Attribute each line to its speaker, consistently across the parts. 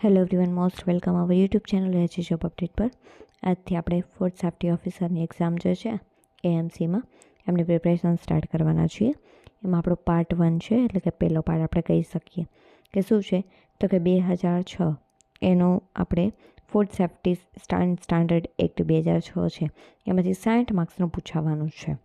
Speaker 1: Hello everyone, most welcome our YouTube channel એચી job update પર. આજથી આપણે ફૂડ સેફ્ટી ઓફિસરની એક્ઝામ જે છે એએમસીમાં એમની પ્રિપરેશન સ્ટાર્ટ કરવાના છીએ. એમાં આપણો પાર્ટ 1 છે, એટલે કે પહેલો પાર્ટ આપણે કહી શકીએ કે શું છે તો કે 2006 એનો આપણે ફૂડ સેફ્ટી સ્ટાન્ડર્ડ એક્ટ 2006 છે, એમાંથી 60 માર્ક્સનું પૂછાવાનું છે.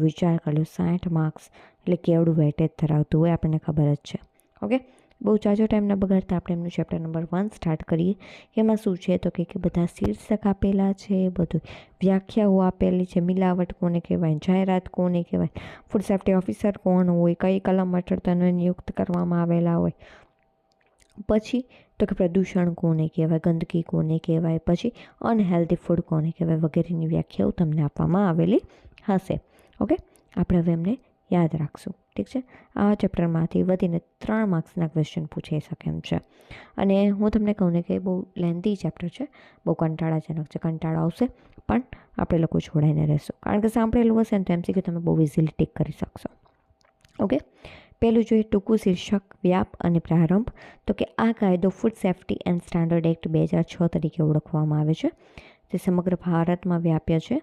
Speaker 1: વિચાર કરી લો, 60 માર્ક્સ એટલે કેવડું વેટેજ ધરાવતું હોય આપણને ખબર જ છે. ઓકે, બહુ જાજો ટાઈમ ન બગાડતા આપણે એમનું ચેપ્ટર નંબર 1 સ્ટાર્ટ કરીએ. એમાં શું છે તો કે બધા શીર્ષક આપેલા છે, બધું વ્યાખ્યાઓ આપેલી છે, મિલાવટ કોને કહેવાય, જાહેરાત કોને કહેવાય, ફૂડ સેફ્ટી ઓફિસર કોણ હોય, કઈ કલમ હેઠળ તેને નિયુક્ત કરવામાં આવેલા હોય, પછી તો કે પ્રદૂષણ કોને કહેવાય, ગંદકી કોને કહેવાય, પછી અનહેલ્ધી ફૂડ કોને કહેવાય વગેરેની વ્યાખ્યાઓ તમને આપવામાં આવેલી હશે. ઓકે, આપણે હવે એમને યાદ રાખશું. ઠીક છે, આ ચેપ્ટરમાંથી વધીને 3 માર્ક્સના ક્વેશ્ચન પૂછાઈ શકે એમ છે. અને હું તમને કહું ને કે બહુ લેન્ધી ચેપ્ટર છે, બહુ કંટાળાજનક છે, કંટાળો આવશે પણ આપણે લોકો જોડાઈને રહેશું, કારણ કે સાંભળેલું હશે ને તો એમસીક્યુ તમે બહુ ઇઝીલી ટીક કરી શકશો. ઓકે, પહેલું જોઈએ ટૂંકું શીર્ષક, વ્યાપ અને પ્રારંભ. તો કે આ કાયદો food safety and standard act 2006 તરીકે ઓળખવામાં આવે છે. તે સમગ્ર ભારતમાં વ્યાપ્ય છે.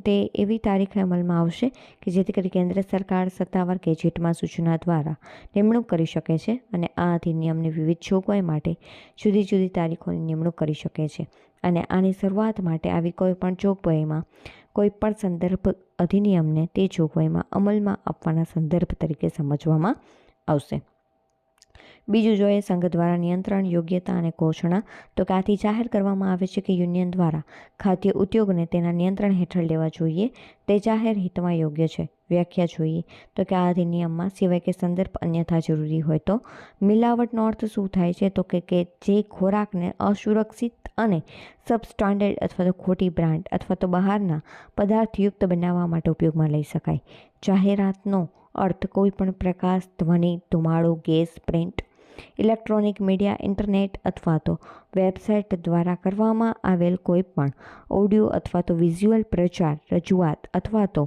Speaker 1: તે એવી તારીખે અમલમાં આવશે કે જેથી કરી કેન્દ્ર સરકાર સત્તાવાર ગેજેટમાં સૂચના દ્વારા નિમણૂક કરી શકે છે અને આ અધિનિયમની વિવિધ જોગવાઈ માટે જુદી જુદી તારીખોની નિમણૂક કરી શકે છે. અને આની શરૂઆત માટે આવી કોઈપણ જોગવાઈમાં કોઈપણ સંદર્ભ અધિનિયમને તે જોગવાઈમાં અમલમાં આપવાના સંદર્ભ તરીકે સમજવામાં આવશે. બીજું જોઈએ સંઘ દ્વારા નિયંત્રણ, યોગ્યતા અને ઘોષણા. તો કે આથી જાહેર કરવામાં આવે છે કે યુનિયન દ્વારા ખાદ્ય ઉદ્યોગને તેના નિયંત્રણ હેઠળ લેવા જોઈએ તે જાહેર હિતમાં યોગ્ય છે. વ્યાખ્યા જોઈએ તો કે આ અધિનિયમમાં સિવાય કે સંદર્ભ અન્યથા જરૂરી હોય તો. મિલાવટનો અર્થ શું થાય છે તો કે જે ખોરાકને અસુરક્ષિત અને સબસ્ટાન્ડર્ડ અથવા તો ખોટી બ્રાન્ડ અથવા તો બહારના પદાર્થયુક્ત બનાવવા માટે ઉપયોગમાં લઈ શકાય. જાહેરાતનો અર્થ કોઈપણ પ્રકાશ, ધ્વનિ, ધુમાડો, gas, print, electronic media, internet અથવા તો વેબસાઇટ દ્વારા કરવામાં આવેલ કોઈપણ ઓડિયો અથવા તો વિઝ્યુઅલ પ્રચાર, રજૂઆત અથવા તો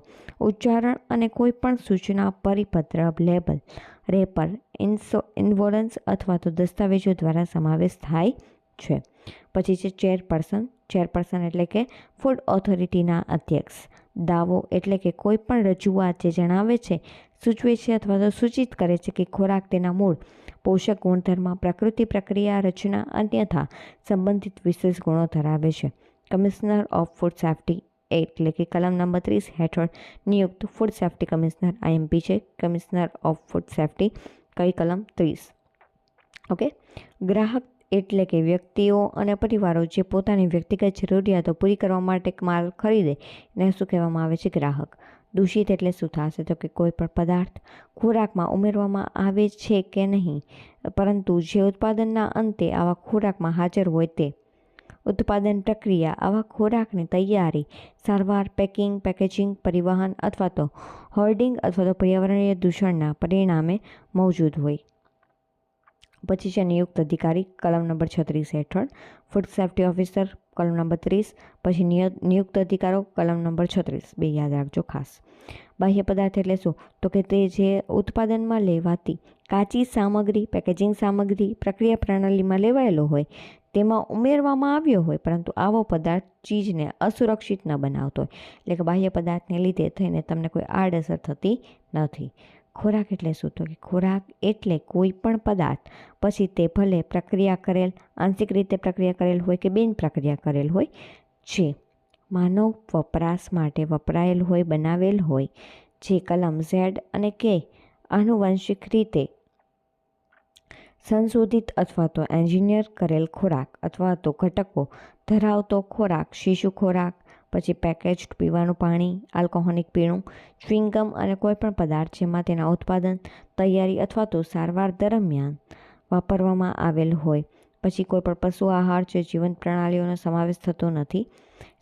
Speaker 1: ઉચ્ચારણ અને કોઈપણ સૂચના, પરિપત્ર, લેબલ, રેપર, ઇન્વોલન્સ અથવા તો દસ્તાવેજો દ્વારા સમાવેશ થાય છે. પછી છે ચેરપર્સન એટલે કે ફૂડ ઓથોરિટીના અધ્યક્ષ. દાવો એટલે કે કોઈપણ રજૂઆત જે જણાવે છે, સૂચવે છે અથવા તો સૂચિત કરે છે કે ખોરાક તેના મૂળ પોષક ગુણધર્મ, પ્રકૃતિ, પ્રક્રિયા, રચના અન્યથા સંબંધિત વિશેષ ગુણો ધરાવે છે. કમિશનર ઓફ ફૂડ સેફ્ટી એટલે કે કલમ નંબર 30 હેઠળ નિયુક્ત ફૂડ સેફ્ટી કમિશનર આઈએમપી છે. કમિશનર ઓફ ફૂડ સેફ્ટી કઈ કલમ 30. ઓકે, ગ્રાહક એટલે કે વ્યક્તિઓ અને પરિવારો જે પોતાની વ્યક્તિગત જરૂરિયાતો પૂરી કરવા માટે માલ ખરીદે એને શું કહેવામાં આવે છે? ગ્રાહક. દૂષિત એટલે શું થશે તો કે કોઈ પણ પદાર્થ ખોરાકમાં ઉમેરવામાં આવે છે કે નહીં, પરંતુ જે ઉત્પાદનના અંતે આવા ખોરાકમાં હાજર હોય તે. ઉત્પાદન પ્રક્રિયા આવા ખોરાકની તૈયારી, સારવાર, પેકિંગ, પેકેજિંગ, પરિવહન અથવા તો હોર્ડિંગ અથવા તો પર્યાવરણીય દૂષણના પરિણામે મોજૂદ હોય. પછી છે નિયુક્ત અધિકારી કલમ નંબર 36 હેઠળ ફૂડ સેફ્ટી ઓફિસર કલમ નંબર 30. પછી નિયુક્ત અધિકારો કલમ નંબર 36. બે યાદ રાખજો ખાસ. બાહ્ય પદાર્થ એટલે શું તો કે તે જે ઉત્પાદનમાં લેવાતી કાચી સામગ્રી, પેકેજિંગ સામગ્રી, પ્રક્રિયા પ્રણાલીમાં લેવાયેલો હોય તેમાં ઉમેરવામાં આવ્યો હોય, પરંતુ આવો પદાર્થ ચીજને અસુરક્ષિત ન બનાવતો હોય. એટલે કે બાહ્ય પદાર્થને લીધે થઈને તમને કોઈ આડઅસર થતી નથી. ખોરાક એટલે શું તો કે ખોરાક એટલે કોઈ પણ પદાર્થ, પછી તે ભલે પ્રક્રિયા કરેલ, આંશિક રીતે પ્રક્રિયા કરેલ હોય કે બિન પ્રક્રિયા કરેલ હોય, જે માનવ વપરાશ માટે વપરાયેલ હોય, બનાવેલ હોય, જે કલમ ઝેડ અને કે આનુવંશિક રીતે સંશોધિત અથવા તો એન્જિનિયર કરેલ ખોરાક અથવા તો ઘટકો ધરાવતો ખોરાક, શિશુ ખોરાક, પછી પેકેજ્ડ પીવાનું પાણી, આલ્કોહોલિક પીણું, ચ્યુઇંગમ અને કોઈપણ પદાર્થ જેમાં તેના ઉત્પાદન, તૈયારી અથવા તો સારવાર દરમિયાન વાપરવામાં આવેલ હોય. પછી કોઈપણ પશુ આહાર જે જીવંત પ્રણાલીઓનો સમાવેશ થતો નથી,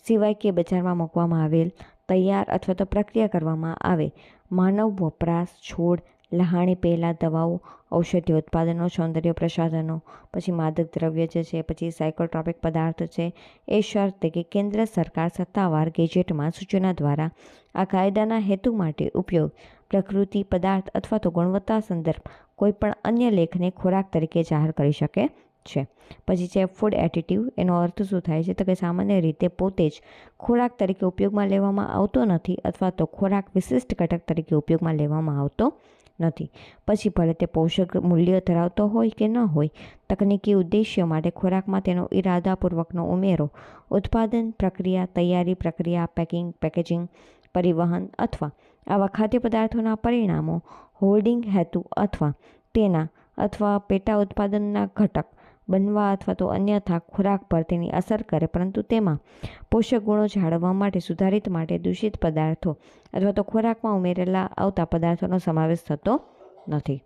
Speaker 1: સિવાય કે બજારમાં મૂકવામાં આવેલ, તૈયાર અથવા તો પ્રક્રિયા કરવામાં આવે, માનવ વપરાશ, છોડ, લહાણી પહેલાં દવાઓ, ઔષધીય ઉત્પાદનો, સૌંદર્ય પ્રસાધનો, પછી માદક દ્રવ્ય જે છે, પછી સાયકોટ્રોપિક પદાર્થ છે, એ શરતે કે કેન્દ્ર સરકાર સત્તાવાર ગેજેટમાં સૂચના દ્વારા આ કાયદાના હેતુ માટે ઉપયોગ, પ્રકૃતિ, પદાર્થ અથવા તો ગુણવત્તા સંદર્ભ કોઈપણ અન્ય લેખને ખોરાક તરીકે જાહેર કરી શકે છે. પછી છે ફૂડ એડિટિવ. એનો અર્થ શું થાય છે? તો કે સામાન્ય રીતે પોતે જ ખોરાક તરીકે ઉપયોગમાં લેવામાં આવતો નથી અથવા તો ખોરાક વિશિષ્ટ ઘટક તરીકે ઉપયોગમાં લેવામાં આવતો નથી. પછી ભલે તે પોષક મૂલ્ય ધરાવતો હોય કે ન હોય, તકનીકી ઉદ્દેશ્ય માટે ખોરાકમાં તેનો ઇરાદાપૂર્વકનો ઉમેરો ઉત્પાદન પ્રક્રિયા, તૈયારી પ્રક્રિયા, પેકેજિંગ, પરિવહન અથવા આવા ખાદ્ય પદાર્થોના પરિણામો, હોલ્ડિંગ હેતુ અથવા તેના અથવા પેટા ઉત્પાદનના ઘટક બનવા અથવા તો અન્યથા ખોરાક પર તેની અસર કરે, પરંતુ તેમાં પોષક ગુણો જાળવવા માટે સુધારિત માટે દૂષિત પદાર્થો અથવા તો ખોરાકમાં ઉમેરેલા આવતા પદાર્થોનો સમાવેશ થતો નથી.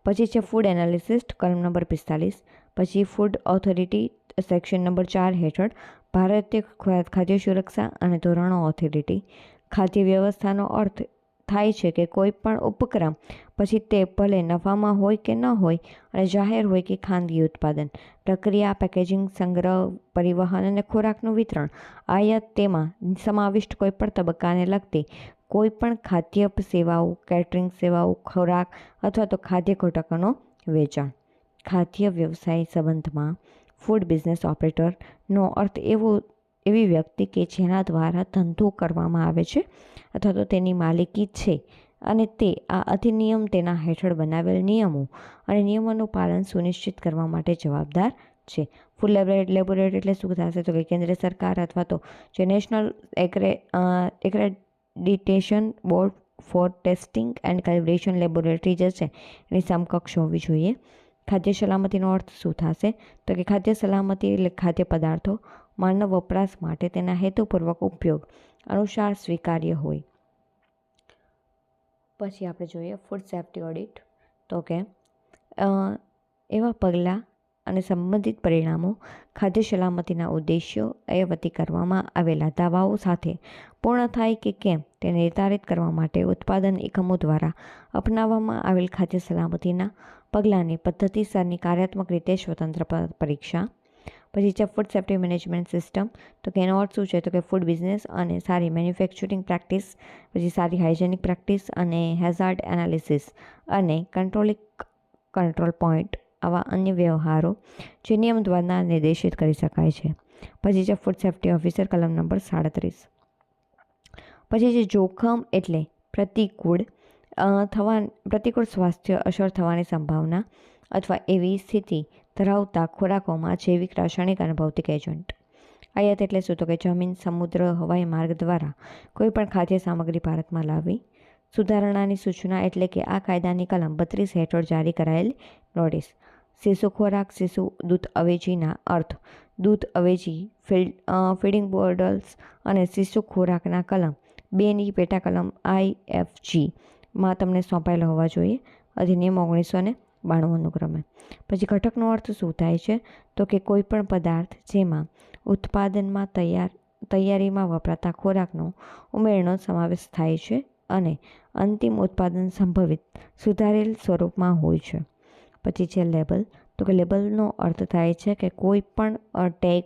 Speaker 1: પછી છે ફૂડ એનાલિસિસ્ટ, કલમ નંબર 45. પછી ફૂડ ઓથોરિટી સેક્શન નંબર 4 હેઠળ ભારતીય ખાદ્ય સુરક્ષા અને ધોરણો ઓથોરિટી. ખાદ્ય વ્યવસ્થાનો અર્થ થાય છે કે કોઈ પણ ઉપક્રમ, પછી તે ભલે નફામાં હોય કે ન હોય અને જાહેર હોય કે ખાનગી ઉત્પાદન, પ્રક્રિયા, પેકેજિંગ, સંગ્રહ, પરિવહન અને ખોરાકનું વિતરણ, આયાત, તેમાં સમાવિષ્ટ કોઈપણ તબક્કાને લગતી કોઈપણ ખાદ્ય સેવાઓ, કેટરિંગ સેવાઓ, ખોરાક અથવા તો ખાદ્ય ઘટકોનો વેચાણ. ખાદ્ય વ્યવસાય સંબંધમાં ફૂડ બિઝનેસ ઓપરેટરનો અર્થ એવી વ્યક્તિ કે જેના દ્વારા ધંધો કરવામાં આવે છે અથવા તો તેની માલિકી છે અને તે આ અધિનિયમ તેના હેઠળ બનાવેલ નિયમો અને નિયમોનું પાલન સુનિશ્ચિત કરવા માટે જવાબદાર છે. ફૂડ લેબોરેટરી એટલે શું થશે? તો કે કેન્દ્ર સરકાર અથવા તો જે national accreditation board four testing and calibration laboratory જે છે એની સમકક્ષ હોવી જોઈએ. ખાદ્ય સલામતીનો અર્થ શું થશે? તો કે ખાદ્ય સલામતી એટલે ખાદ્ય પદાર્થો માનવ વપરાશ માટે તેના હેતુપૂર્વક ઉપયોગ અનુસાર સ્વીકાર્ય હોય. પછી આપણે જોઈએ ફૂડ સેફ્ટી ઓડિટ. તો કે એવા પગલાં અને સંબંધિત પરિણામો ખાદ્ય સલામતીના ઉદ્દેશ્યો એ વતી કરવામાં આવેલા દાવાઓ સાથે પૂર્ણ થાય કે કેમ તે નિર્ધારિત કરવા માટે ઉત્પાદન એકમો દ્વારા અપનાવવામાં આવેલ ખાદ્ય સલામતીના પગલાંની પદ્ધતિસરની કાર્યાત્મક રીતે સ્વતંત્ર પરીક્ષા. પછી છે ફૂડ સેફ્ટી મેનેજમેન્ટ સિસ્ટમ. તો કે એનો અર્થ શું છે? તો કે ફૂડ બિઝનેસ અને સારી મેન્યુફેક્ચરિંગ પ્રેક્ટિસ, પછી સારી હાઇજેનિક પ્રેક્ટિસ અને હેઝાર્ડ એનાલિસિસ અને કંટ્રોલ પોઈન્ટ, આવા અન્ય વ્યવહારો જે નિયમ દ્વારા નિર્દેશિત કરી શકાય છે. પછી છે ફૂડ સેફ્ટી ઓફિસર, કલમ નંબર 37. પછી છે જોખમ એટલે પ્રતિકૂળ સ્વાસ્થ્ય અસર થવાની સંભાવના અથવા એવી સ્થિતિ ધરાવતા ખોરાકોમાં જૈવિક, રાસાયણિક અને ભૌતિક એજન્ટ. આયાત એટલે શું? તો કે જમીન, સમુદ્ર, હવાઈ માર્ગ દ્વારા કોઈપણ ખાદ્ય સામગ્રી ભારતમાં લાવવી. સુધારણાની સૂચના એટલે કે આ કાયદાની કલમ 32 હેઠળ જારી કરાયેલ નોટિસ. શિશુ ખોરાક, શિશુ દૂધ અવેજીના અર્થ દૂધ અવેજી, ફીડિંગ બોટલ્સ અને શિશુ ખોરાકના કલમ 2ની પેટા કલમ IFG માં તમને સોંપાયેલા હોવા જોઈએ. અધિનિયમ 1992 અનુક્રમે. પછી ઘટકનો અર્થ શું થાય છે? તો કે કોઈ પણ પદાર્થ જેમાં ઉત્પાદનમાં તૈયારીમાં વપરાતા ખોરાકનો ઉમેરનો સમાવેશ થાય છે અને અંતિમ ઉત્પાદન સંભવિત સુધારેલ સ્વરૂપમાં હોય છે. પછી છે લેબલ. તો કે લેબલનો અર્થ થાય છે કે કોઈ પણ ટેગ,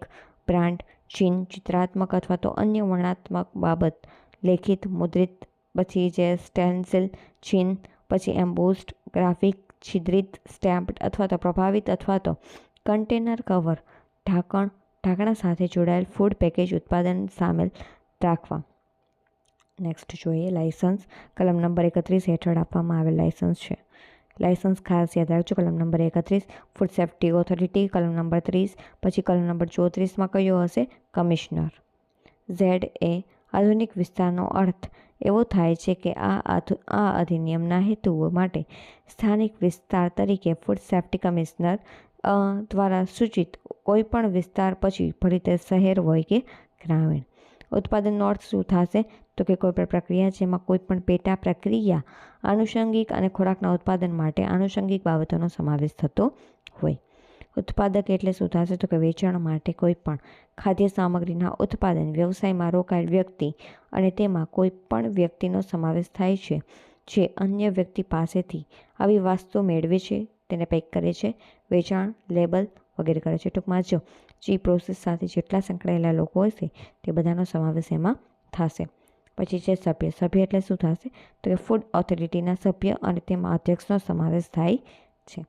Speaker 1: બ્રાન્ડ, ચિહ્ન, ચિત્રાત્મક અથવા તો અન્ય વર્ણનાત્મક બાબત, લેખિત, મુદ્રિત, પછી જે સ્ટેન્સિલ, ચિહ્ન, પછી એમ્બોસ્ડ, ગ્રાફિક, છિદ્રિત, સ્ટેમ્પ્ડ અથવા તો પ્રભાવિત અથવા તો કન્ટેનર, કવર, ઢાંકણા સાથે જોડાયેલ ફૂડ પેકેજ ઉત્પાદન સામેલ રાખવા. નેક્સ્ટ જોઈએ લાયસન્સ. કલમ નંબર 31 હેઠળ આપવામાં આવેલ લાયસન્સ છે. લાયસન્સ ખાસ યાદ રાખજો, કલમ નંબર 31. ફૂડ સેફ્ટી ઓથોરિટી, કલમ નંબર 30. પછી કલમ નંબર 34માં કયો હશે? કમિશનર. ઝેડ એ આધુનિક વિસ્તારનો અર્થ એવો થાય છે કે આ અધિનિયમના હેતુઓ માટે સ્થાનિક વિસ્તાર તરીકે ફૂડ સેફ્ટી કમિશનર દ્વારા સૂચિત કોઈપણ વિસ્તાર, પછી ભલે તે શહેર હોય કે ગ્રામીણ. ઉત્પાદનનો અર્થ શું થશે? તો કે કોઈપણ પ્રક્રિયા જેમાં કોઈપણ પેટા પ્રક્રિયા, આનુષંગિક અને ખોરાકના ઉત્પાદન માટે આનુષંગિક બાબતોનો સમાવેશ થતો હોય. ઉત્પાદક એટલે શું થશે? તો કે વેચાણ માટે કોઈપણ ખાદ્ય સામગ્રીના ઉત્પાદન વ્યવસાયમાં રોકાયેલ વ્યક્તિ અને તેમાં કોઈપણ વ્યક્તિનો સમાવેશ થાય છે જે અન્ય વ્યક્તિ પાસેથી આવી વસ્તુ મેળવે છે, તેને પેક કરે છે, વેચાણ, લેબલ વગેરે કરે છે. ટૂંકમાં જે પ્રોસેસ સાથે જેટલા સંકળાયેલા લોકો હશે તે બધાનો સમાવેશ એમાં થશે. પછી છે સભ્ય. સભ્ય એટલે શું થશે? તો કે ફૂડ ઓથોરિટીના સભ્ય અને તેમાં અધ્યક્ષનો સમાવેશ થાય છે.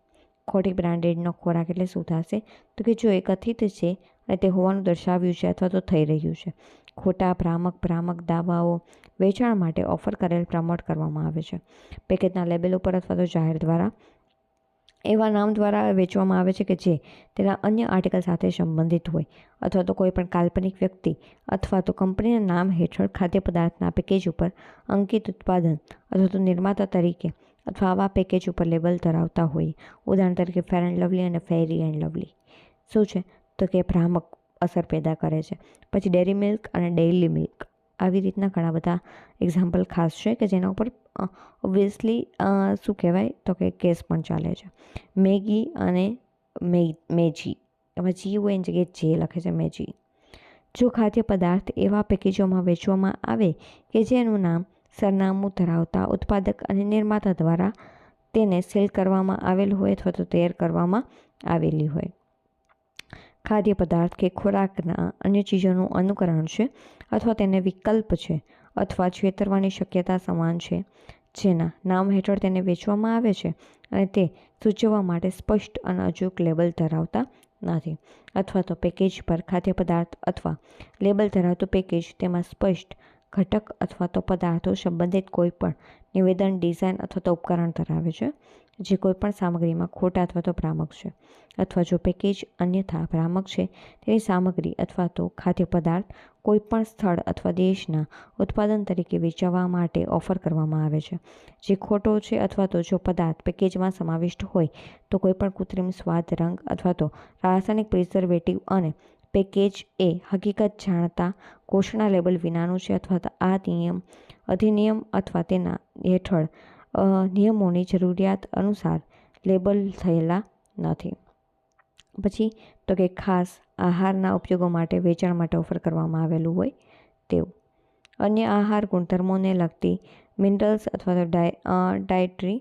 Speaker 1: ખોટી બ્રાન્ડેડનો ખોરાક એટલે શું થશે? તો કે જો એ કથિત છે અને તે હોવાનું દર્શાવ્યું છે અથવા તો થઈ રહ્યું છે. ખોટા ભ્રામક દાવાઓ વેચાણ માટે ઓફર કરેલ પ્રમોટ કરવામાં આવે છે. પેકેજના લેબલ ઉપર અથવા તો જાહેર દ્વારા એવા નામ દ્વારા વેચવામાં આવે છે કે જે તેના અન્ય આર્ટિકલ સાથે સંબંધિત હોય અથવા તો કોઈ પણ કાલ્પનિક વ્યક્તિ અથવા તો કંપનીના નામ હેઠળ ખાદ્ય પદાર્થના પેકેજ ઉપર અંકિત ઉત્પાદન અથવા તો નિર્માતા તરીકે અથવા આવા પેકેજ ઉપર લેબલ ધરાવતા હોય. ઉદાહરણ તરીકે ફેર એન્ડ લવલી અને ફેરી એન્ડ લવલી શું છે? તો કે ભ્રામક અસર પેદા કરે છે. પછી ડેરી મિલ્ક અને ડેઇલી મિલ્ક, આવી રીતના ઘણા બધા એક્ઝામ્પલ ખાસ છે કે જેના ઉપર ઓબ્વિયસલી શું કહેવાય તો કે કેસ પણ ચાલે છે. મેગી અને મેજી, એમાં જી હોય એની જગ્યાએ જે લખે છે મેજી. જો ખાદ્ય પદાર્થ એવા પેકેજોમાં વેચવામાં આવે કે જેનું નામ સરનામું ધરાવતા ઉત્પાદક અને નિર્માતા દ્વારા તેને સેલ કરવામાં આવેલ હોય અથવા તો તૈયાર કરવામાં આવેલી હોય. ખાદ્ય પદાર્થ કે ખોરાકના અન્ય ચીજોનું અનુકરણ છે અથવા તેને વિકલ્પ છે અથવા છેતરવાની શક્યતા સમાન છે જેના નામ હેઠળ તેને વેચવામાં આવે છે અને તે સૂચવવા માટે સ્પષ્ટ અને અચૂક લેબલ ધરાવતા નથી. અથવા તો પેકેજ પર ખાદ્ય પદાર્થ અથવા લેબલ ધરાવતું પેકેજ તેમાં સ્પષ્ટ ઘટક અથવા તો પદાર્થો સંબંધિત કોઈપણ નિવેદન, ડિઝાઇન અથવા તો ઉપકરણ ધરાવે છે જે કોઈપણ સામગ્રીમાં ખોટા અથવા તો ભ્રામક છે. અથવા જો પેકેજ અન્યથા ભ્રામક છે, તેની સામગ્રી અથવા તો ખાદ્ય પદાર્થ કોઈપણ સ્થળ અથવા દેશના ઉત્પાદન તરીકે વેચવા માટે ઓફર કરવામાં આવે છે જે ખોટો છે. અથવા તો જો પદાર્થ પેકેજમાં સમાવિષ્ટ હોય તો કોઈપણ કૃત્રિમ સ્વાદ, રંગ અથવા તો રાસાયણિક પ્રિઝર્વેટિવ અને પેકેજ એ હકીકત જાણતા ઘોષણા લેબલ વિનાનું છે અથવા તો આ અધિનિયમ અથવા તેના હેઠળ નિયમોની જરૂરિયાત અનુસાર લેબલ થયેલા નથી. પછી તો કે ખાસ આહારના ઉપયોગો માટે વેચાણ માટે ઓફર કરવામાં આવેલું હોય તેવું. અન્ય આહાર ગુણધર્મોને લગતી મિનરલ્સ અથવા તો ડાયટરી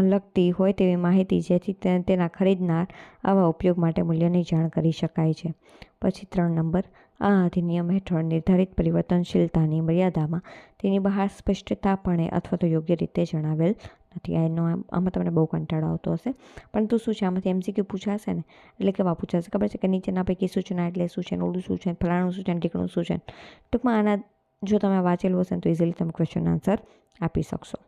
Speaker 1: લગતી હોય તેવી માહિતી જેથી તેના ખરીદનાર આવા ઉપયોગ માટે મૂલ્યની જાણ કરી શકાય છે. પછી 3 નંબર, આ અધિનિયમ હેઠળ નિર્ધારિત પરિવર્તનશીલતાની મર્યાદામાં તેની બહાર સ્પષ્ટતાપણે અથવા તો યોગ્ય રીતે જણાવેલ નથી. આમાં તમને બહુ કંટાળો આવતો હશે, પરંતુ શું છે આમાંથી MCQ પૂછાશે ને, એટલે કેવા પૂછાશે ખબર છે કે નીચેના પૈકી સૂચના એટલે શું છે, ઓલું શું છે, ફલાણું શું છે, ઢીકણું શું છે. ટૂંકમાં આના જો તમે વાંચેલું હશે ને તો ઇઝીલી તમે ક્વેશ્ચન આન્સર આપી શકશો.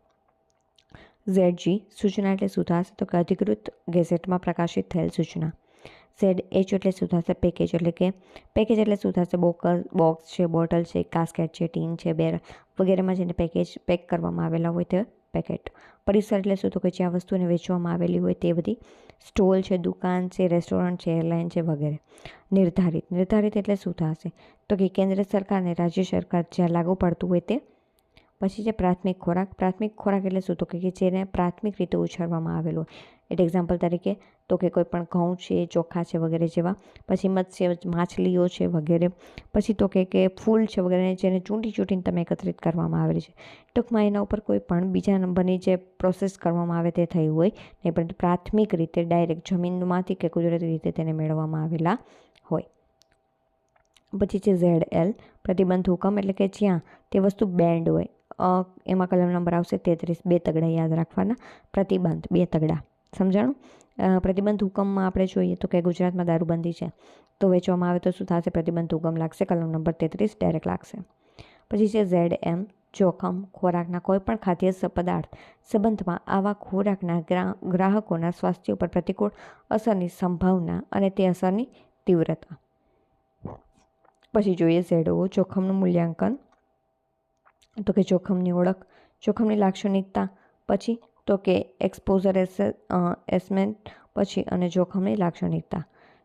Speaker 1: ZG સૂચના એટલે શું થશે? તો કે અધિકૃત ગેઝેટમાં પ્રકાશિત થયેલ સૂચના. ZH એટલે શું થશે? પેકેજ એટલે કે પેકેજ એટલે શું થશે? બોક્સ છે, બોટલ છે, કાસ્કેટ છે, ટીન છે, બેર વગેરેમાં જેને પેક કરવામાં આવેલા હોય તે પેકેટ. પરિસર એટલે શું? તો કે જ્યાં વસ્તુને વેચવામાં આવેલી હોય તે બધી. સ્ટોલ છે, દુકાન છે, રેસ્ટોરન્ટ છે, એરલાઇન છે વગેરે. નિર્ધારિત એટલે શું થશે? તો કે કેન્દ્ર સરકાર અને રાજ્ય સરકાર જ્યાં લાગુ પડતું હોય તે. પછી છે પ્રાથમિક ખોરાક એટલે શું? તો કે જેને પ્રાથમિક રીતે ઉછેરવામાં આવેલો હોય. એટલે એક્ઝામ્પલ તરીકે તો કે કોઈ પણ ઘઉં છે, ચોખા છે વગેરે જેવા. પછી મત્સ્ય, માછલીઓ છે વગેરે. પછી તો કે ફૂલ છે વગેરે જેને ચૂંટીને તમે એકત્રિત કરવામાં આવેલી છે. ટૂંકમાં એના ઉપર કોઈ પણ બીજા નંબરની જે પ્રોસેસ કરવામાં આવે તે થઈ હોય નહીં, પરંતુ પ્રાથમિક રીતે ડાયરેક્ટ જમીનમાંથી કે કુદરતી રીતે તેને મેળવવામાં આવેલા હોય. પછી છે ZL પ્રતિબંધ હુકમ, એટલે કે જ્યાં તે વસ્તુ બેન્ડ હોય. એમાં કલમ નંબર આવશે 33. 2 તગડા યાદ રાખવાના. પ્રતિબંધ 2 તગડા, સમજાણું? પ્રતિબંધ હુકમમાં આપણે જોઈએ તો કે ગુજરાતમાં દારૂબંધી છે તો વેચવામાં આવે તો શું થશે? પ્રતિબંધ હુકમ લાગશે. કલમ નંબર 33 ડાયરેક્ટ લાગશે. પછી છે ZM જોખમ, ખોરાકના કોઈપણ ખાદ્ય પદાર્થ સંબંધમાં આવા ખોરાકના ગ્રાહકોના સ્વાસ્થ્ય ઉપર પ્રતિકૂળ અસરની સંભાવના અને તે અસરની તીવ્રતા. પછી જોઈએ ZO જોખમનું મૂલ્યાંકન, તો કે જોખમની ઓળખ, જોખમની લાક્ષણિકતા. પછી તો કે એક્સપોઝર એસેસમેન્ટ. પછી અને જોખમની લાક્ષણિકતા.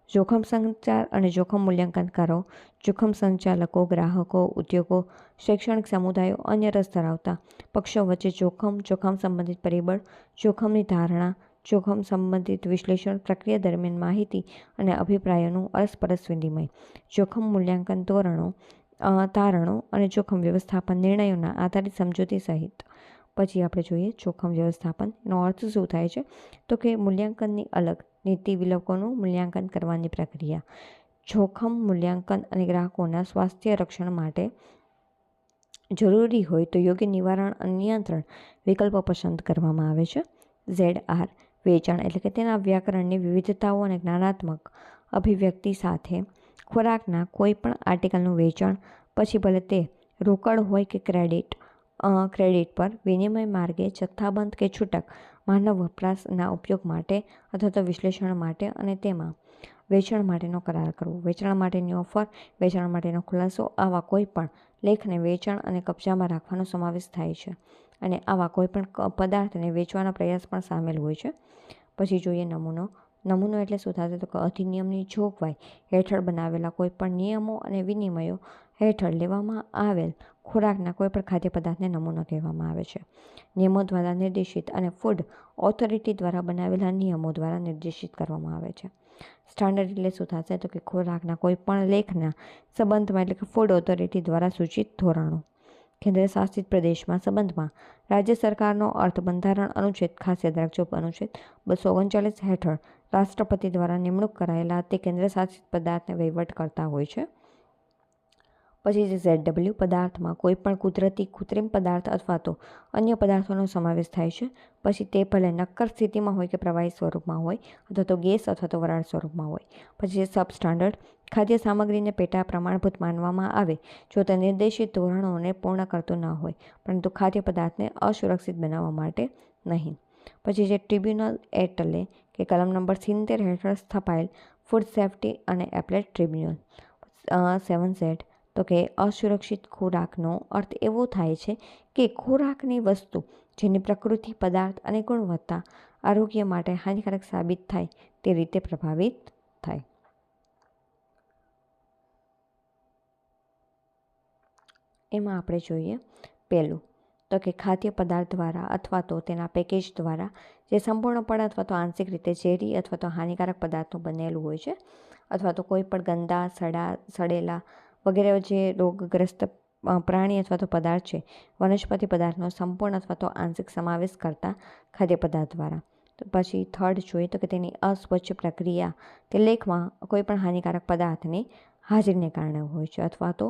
Speaker 1: જોખમ સંચાર અને જોખમ મૂલ્યાંકનકારો, જોખમ સંચાલકો, ગ્રાહકો, ઉદ્યોગો, શૈક્ષણિક સમુદાયો, અન્ય રસ ધરાવતા પક્ષો વચ્ચે જોખમ સંબંધિત પરિબળ, જોખમની ધારણા, જોખમ સંબંધિત વિશ્લેષણ પ્રક્રિયા દરમિયાન માહિતી અને અભિપ્રાયોનું અરસપરસ વિનિમય, જોખમ મૂલ્યાંકન તારણો અને જોખમ વ્યવસ્થાપન નિર્ણયોના આધારિત સમજૂતી સહિત. પછી આપણે જોઈએ જોખમ વ્યવસ્થાપનનો અર્થ શું થાય છે? તો કે મૂલ્યાંકનની અલગ નીતિ વિલકોનું મૂલ્યાંકન કરવાની પ્રક્રિયા. જોખમ મૂલ્યાંકન અને ગ્રાહકોના સ્વાસ્થ્ય રક્ષણ માટે જરૂરી હોય તો યોગ્ય નિવારણ અને નિયંત્રણ વિકલ્પો પસંદ કરવામાં આવે છે. ZR વેચાણ એટલે કે તેના વ્યાકરણની વિવિધતાઓ અને જ્ઞાનાત્મક અભિવ્યક્તિ સાથે ખોરાકના કોઈ પણ આર્ટિકલનું વેચાણ, પછી ભલે તે રોકડ હોય કે ક્રેડિટ પર વિનિમય માર્ગે જથ્થાબંધ કે છૂટક માનવ વપરાશના ઉપયોગ માટે અથવા તો વિશ્લેષણ માટે અને તેમાં વેચાણ માટેનો કરાર કરવો, વેચાણ માટેની ઓફર, વેચાણ માટેનો ખુલાસો, આવા કોઈ પણ લેખને વેચાણ અને કબજામાં રાખવાનો સમાવેશ થાય છે અને આવા કોઈ પણ પદાર્થને વેચવાનો પ્રયાસ પણ સામેલ હોય છે. પછી જોઈએ નમૂનો એટલે શું થશે તો કે અધિનિયમની જોગવાઈ હેઠળ બનાવેલા કોઈ પણ નિયમો અને વિનિમયો હેઠળ લેવામાં આવેલ ખોરાકના કોઈપણ ખાદ્ય પદાર્થને નમૂનો કહેવામાં આવે છે. નિયમો દ્વારા નિર્દેશિત અને ફૂડ ઓથોરિટી દ્વારા બનાવેલા નિયમો દ્વારા નિર્દેશિત કરવામાં આવે છે. સ્ટાન્ડર્ડ એટલે શું થશે તો કે ખોરાકના કોઈ પણ લેખના સંબંધમાં એટલે કે ફૂડ ઓથોરિટી દ્વારા સૂચિત ધોરણો. કેન્દ્ર શાસિત પ્રદેશમાં સંબંધમાં રાજ્ય સરકારનો અર્થ બંધારણ અનુચ્છેદ ખાસ યાદ રાખજો અનુચ્છેદ 239 હેઠળ રાષ્ટ્રપતિ દ્વારા નિમણૂક કરાયેલા તે કેન્દ્ર શાસિત પદાર્થને વહીવટ કરતા હોય છે. પછી જે ZW પદાર્થમાં કોઈ પણ કુદરતી કૃત્રિમ પદાર્થ અથવા તો અન્ય પદાર્થોનો સમાવેશ થાય છે. પછી તે ભલે નક્કર સ્થિતિમાં હોય કે પ્રવાહી સ્વરૂપમાં હોય અથવા તો ગેસ અથવા તો વરાળ સ્વરૂપમાં હોય. પછી જે સબસ્ટાન્ડર્ડ ખાદ્ય સામગ્રીને પેટા પ્રમાણભૂત માનવામાં આવે જો તે નિર્દેશિત ધોરણોને પૂર્ણ કરતું ન હોય પરંતુ ખાદ્ય પદાર્થને અસુરક્ષિત બનાવવા માટે નહીં. પછી જે ટ્રિબ્યુનલ એટલે કે કલમ નંબર 70 હેઠળ સ્થપાયેલ ફૂડ સેફ્ટી અને એપલેટ ટ્રિબ્યુનલ 7Z તો કે અસુરક્ષિત ખોરાકનો અર્થ એવો થાય છે કે ખોરાકની વસ્તુ જેની પ્રકૃતિ, પદાર્થ અને ગુણવત્તા આરોગ્ય માટે હાનિકારક સાબિત થાય તે રીતે પ્રભાવિત થાય. એમાં આપણે જોઈએ પહેલું તો કે ખાદ્ય પદાર્થ દ્વારા અથવા તો તેના પેકેજ દ્વારા જે સંપૂર્ણપણે અથવા તો આંશિક રીતે ઝેરી અથવા તો હાનિકારક પદાર્થનું બનેલું હોય છે અથવા તો કોઈ પણ ગંદા, સડેલા વગેરે જે રોગગ્રસ્ત પ્રાણી અથવા તો પદાર્થ છે, વનસ્પતિ પદાર્થનો સંપૂર્ણ અથવા તો આંશિક સમાવેશ કરતા ખાદ્ય પદાર્થ દ્વારા. તો પછી થર્ડ જોઈએ તો કે તેની અસ્વચ્છ પ્રક્રિયા તે લેખમાં કોઈ પણ હાનિકારક પદાર્થની હાજરીને કારણે હોય છે અથવા તો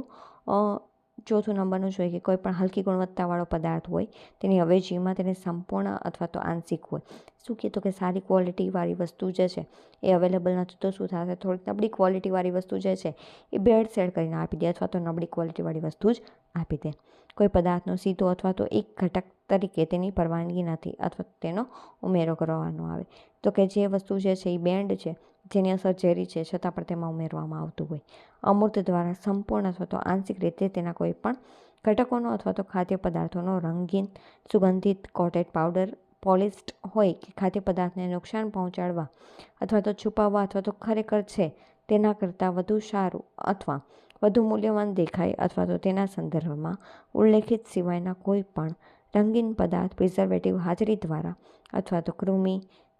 Speaker 1: ચોથું નંબરનું જોઈએ કે કોઈ પણ હલકી ગુણવત્તાવાળો પદાર્થ હોય તેની અવેજીમાં તેને સંપૂર્ણ અથવા તો આંશિક હોય. શું કીધું કે સારી ક્વોલિટીવાળી વસ્તુ જે છે એ અવેલેબલ નથી તો શું થશે થોડીક નબળી ક્વોલિટીવાળી વસ્તુ જે છે એ ભેળસેળ કરીને આપી દે અથવા તો નબળી ક્વોલિટીવાળી વસ્તુ જ આપી દે. કોઈ પદાર્થનો સીધો અથવા તો એક ઘટક તરીકે તેની પરવાનગી નથી અથવા તેનો ઉમેરો કરવાનો આવે તો કે જે વસ્તુ જે છે એ બેન્ડ છે જેની અસર ઝેરી છે છતાં પણ તેમાં ઉમેરવામાં આવતું હોય. અમૂર્ત દ્વારા સંપૂર્ણ અથવા તો આંશિક રીતે તેના કોઈ પણ ઘટકોનો અથવા તો ખાદ્ય પદાર્થોનો રંગીન, સુગંધિત, કોટેડ પાવડર, પોલિશ્ડ હોય કે ખાદ્ય પદાર્થને નુકસાન પહોંચાડવા અથવા તો છુપાવવા અથવા તો ખરેખર છે તેના કરતાં વધુ સારું અથવા વધુ મૂલ્યવાન દેખાય અથવા તો તેના સંદર્ભમાં ઉલ્લેખિત સિવાયના કોઈ પણ રંગીન પદાર્થ પ્રિઝર્વેટિવ હાજરી દ્વારા અથવા તો કૃમિ,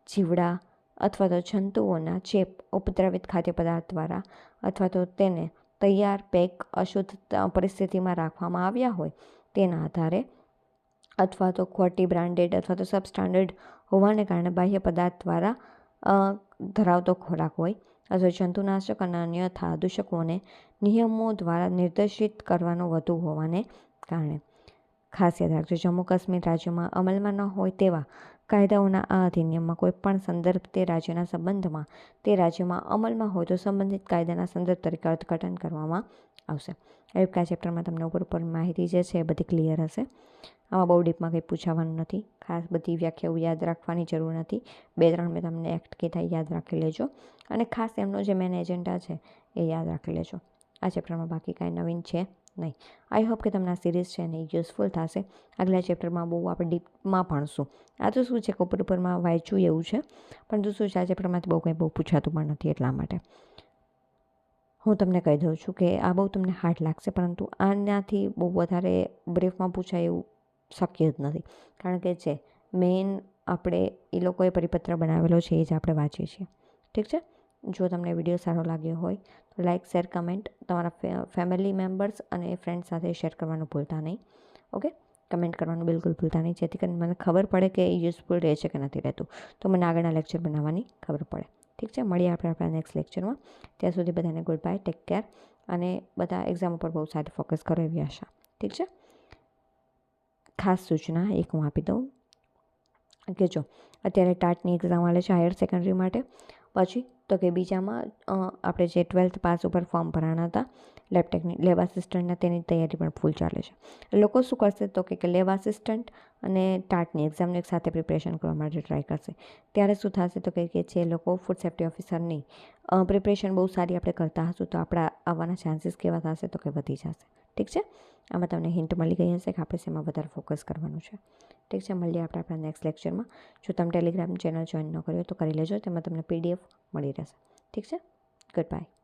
Speaker 1: જીવડા અથવા તો જંતુઓના ચેપ ઉપદ્રવિત ખાદ્ય પદાર્થ દ્વારા અથવા તો તેને તૈયાર પેક અશુદ્ધ પરિસ્થિતિમાં રાખવામાં આવ્યા હોય તેના આધારે અથવા તો ખોટી બ્રાન્ડેડ અથવા તો સબસ્ટાન્ડર્ડ હોવાને કારણે બાહ્ય પદાર્થ દ્વારા ધરાવતો ખોરાક હોય અથવા જંતુનાશક અને અન્યથા દૂષકોને નિયમો દ્વારા નિર્દેશિત કરવાનો વધુ હોવાને કારણે. ખાસ યાદ રાખજો જમ્મુ કાશ્મીર રાજ્યમાં અમલમાં ન હોય તેવા કાયદાઓના આ અધિનિયમમાં કોઈ પણ સંદર્ભ તે રાજ્યના સંબંધમાં તે રાજ્યમાં અમલમાં હોય તો સંબંધિત કાયદાના સંદર્ભ તરીકે અર્થઘટન કરવામાં આવશે. આ ચેપ્ટરમાં તમને ઉપર માહિતી જે છે એ બધી ક્લિયર હશે. આમાં બહુ ડીપમાં કંઈ પૂછાવાનું નથી. ખાસ બધી વ્યાખ્યાઓ યાદ રાખવાની જરૂર નથી. 2-3 મેં તમને એક્ટ કીધા યાદ રાખી લેજો અને ખાસ એમનો જે મેન એજન્ડા છે એ યાદ રાખી લેજો. આ ચેપ્ટરમાં બાકી કાંઈ નવીન છે નહીં. આઈ હોપ કે તમને આ સિરીઝ છે ને એ યુઝફુલ થશે. આગલા ચેપ્ટરમાં બહુ આપણે ડીપમાં ભણશું. આ તો શું છે કે ઉપરમાં વાંચ્યું એવું છે પરંતુ શું છે આ ચેપ્ટરમાંથી બહુ પૂછાતું પણ નથી. એટલા માટે હું તમને કહી દઉં છું કે આ બહુ તમને હાર્ડ લાગશે પરંતુ આનાથી બહુ વધારે બ્રીફમાં પૂછાય એવું શક્ય જ નથી કારણ કે છે મેઇન આપણે એ લોકોએ પરિપત્ર બનાવેલો છે એ જ આપણે વાંચીએ છીએ. ઠીક છે. જો તમને વિડીયો સારો લાગ્યો હોય તો લાઇક, શેર, કમેન્ટ તમારા ફેમિલી મેમ્બર્સ અને ફ્રેન્ડ્સ સાથે શેર કરવાનું ભૂલતા નહીં. ઓકે, કમેન્ટ કરવાનું બિલકુલ ભૂલતા નહીં જેથી કરીને મને ખબર પડે કે એ યુઝફુલ રહે છે કે નથી રહેતું તો મને આગળના લેક્ચર બનાવવાની ખબર પડે. ઠીક છે. મળીએ આપણે આપણા નેક્સ્ટ લેક્ચરમાં. ત્યાં સુધી બધાને ગુડ બાય, ટેક કેર અને બધા એક્ઝામ ઉપર બહુ સારી ફોકસ કરો એવી આશા. ઠીક છે. ખાસ સૂચના એક હું આપી દઉં. કે જો અત્યારે ટાટની એક્ઝામ આલે છે હાયર સેકન્ડરી માટે, પછી તો કે બીજામાં આપણે જે 12th પાસ ઉપર ફોર્મ ભરાણા હતા લેબ આસિસ્ટન્ટના, તેની તૈયારી પણ ફૂલ ચાલે છે. લોકો શું કરશે તો કે લેબ આસિસ્ટન્ટ અને ટાટની એક્ઝામની એક સાથે પ્રિપરેશન કરવા માટે ટ્રાય કરશે. ત્યારે શું થશે તો કે જે લોકો ફૂડ સેફ્ટી ઓફિસરની પ્રિપરેશન બહુ સારી આપણે કરતા હશું તો આપણા આવવાના ચાન્સીસ કેવા થશે તો કે વધી જશે. ઠીક છે, આમાં તમને હિન્ટ મળી ગઈ હશે કે આપણે શેમાં વધારે ફોકસ કરવાનું છે. ઠીક છે, મળીએ આપણે આપણા નેક્સ્ટ લેક્ચરમાં. જો તમે ટેલિગ્રામ ચેનલ જોઈન ન કર્યો તો કરી લેજો, તેમાં તમને PDF મળી રહેશે. ઠીક છે, ગુડ બાય.